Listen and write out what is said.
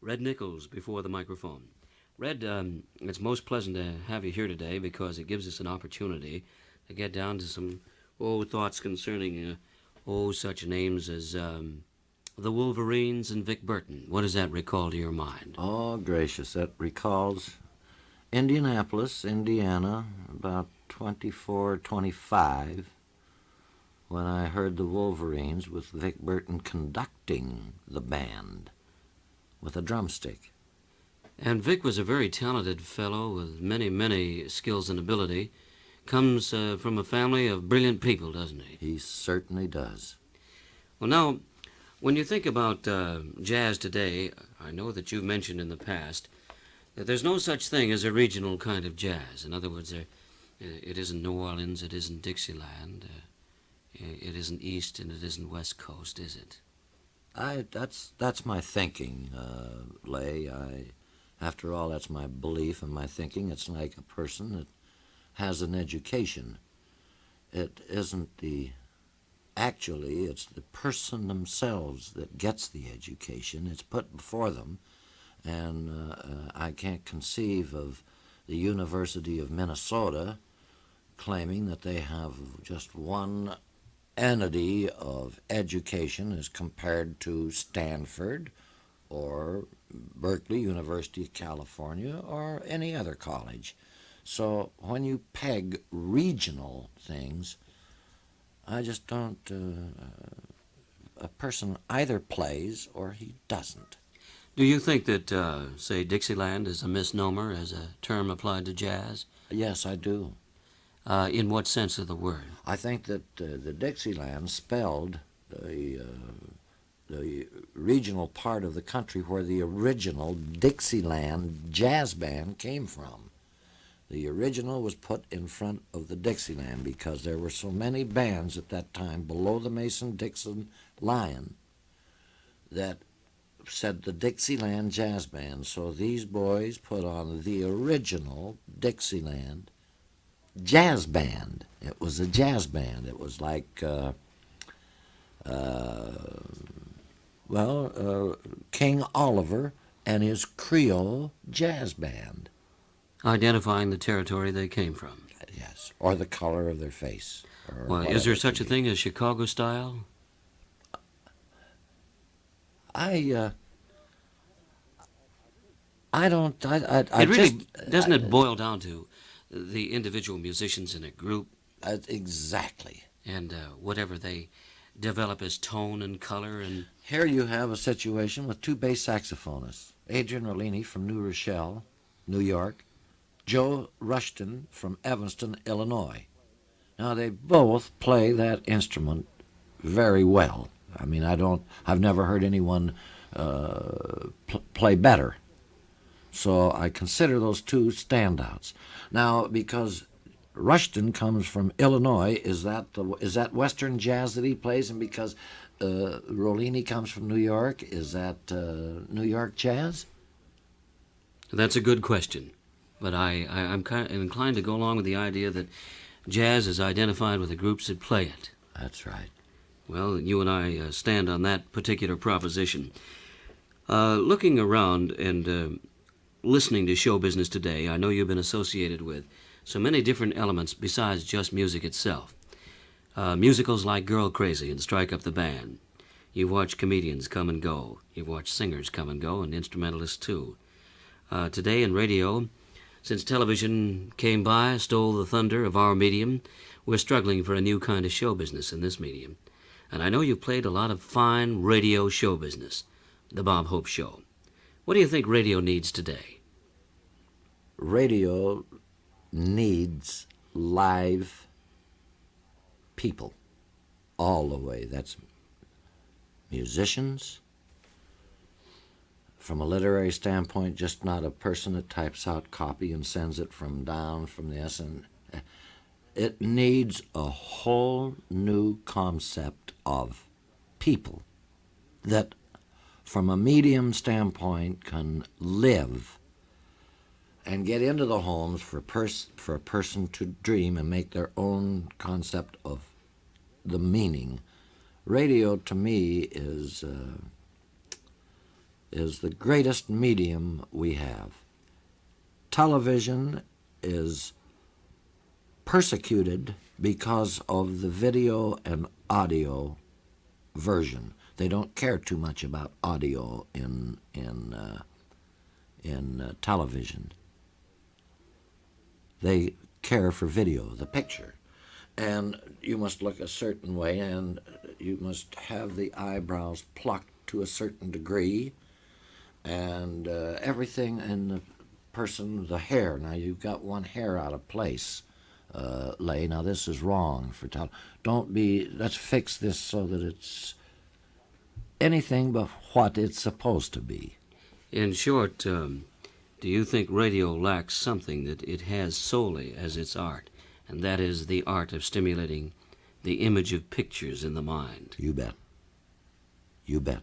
Red Nichols before the microphone. Red, it's most pleasant to have you here today because it gives us an opportunity to get down to some thoughts concerning such names as the Wolverines and Vic Burton. What does that recall to your mind? Oh, gracious, that recalls Indianapolis, Indiana, about 24, 25, when I heard the Wolverines with Vic Burton conducting the band with a drumstick. And Vic was a very talented fellow with many, many skills and ability. Comes from a family of brilliant people, doesn't he? He certainly does. Well, now, when you think about jazz today, I know that you've mentioned in the past that there's no such thing as a regional kind of jazz. In other words, it isn't New Orleans, it isn't Dixieland, it isn't East, and it isn't West Coast, is it? That's my thinking, Leigh. After all, that's my belief and my thinking. It's like a person that has an education. It isn't actually, it's the person themselves that gets the education. It's put before them, and I can't conceive of the University of Minnesota claiming that they have just one entity of education as compared to Stanford or Berkeley, University of California, or any other college. So when you peg regional things, I just don't. A person either plays or he doesn't. Do you think that, say, Dixieland is a misnomer as a term applied to jazz? Yes, I do. In what sense of the word? I think that the Dixieland spelled the regional part of the country where the original Dixieland jazz band came from. The original was put in front of the Dixieland because there were so many bands at that time below the Mason-Dixon line that said the Dixieland Jazz Band. So these boys put on the original Dixieland Jazz Band. It was a jazz band. It was like, King Oliver and his Creole Jazz Band. Identifying the territory they came from. Yes, or the color of their face. Well, is there such a thing as Chicago style? I don't. It really doesn't it boil down to the individual musicians in a group exactly. and whatever they develop as tone and color and. Here you have a situation with two bass saxophonists, Adrian Rollini from New Rochelle, New York, Joe Rushton from Evanston, Illinois. Now they both play that instrument very well. I mean, I've never heard anyone play better. So I consider those two standouts. Now, because Rushton comes from Illinois, is that Western jazz that he plays? And because Rollini comes from New York, is that New York jazz? That's a good question. But I'm kind of inclined to go along with the idea that jazz is identified with the groups that play it. That's right. Well, you and I stand on that particular proposition. Looking around and listening to show business today, I know you've been associated with so many different elements besides just music itself. Musicals like Girl Crazy and Strike Up the Band. You watch comedians come and go. You watch singers come and go, and instrumentalists too. Today in radio, since television came by, stole the thunder of our medium, we're struggling for a new kind of show business in this medium. And I know you've played a lot of fine radio show business, the Bob Hope Show. What do you think radio needs today? Radio needs live people all the way. That's musicians. From a literary standpoint, just not a person that types out copy and sends it from this. And it needs a whole new concept of people that, from a medium standpoint, can live and get into the homes for a person to dream and make their own concept of the meaning. Radio, to me, is is the greatest medium we have. Television is persecuted because of the video and audio version. They don't care too much about audio in television. They care for video, the picture. And you must look a certain way, and you must have the eyebrows plucked to a certain degree, and everything in the person, the hair. Now, you've got one hair out of place, Leigh. Now, this is wrong for let's fix this so that it's anything but what it's supposed to be. In short, do you think radio lacks something that it has solely as its art, and that is the art of stimulating the image of pictures in the mind? You bet. You bet.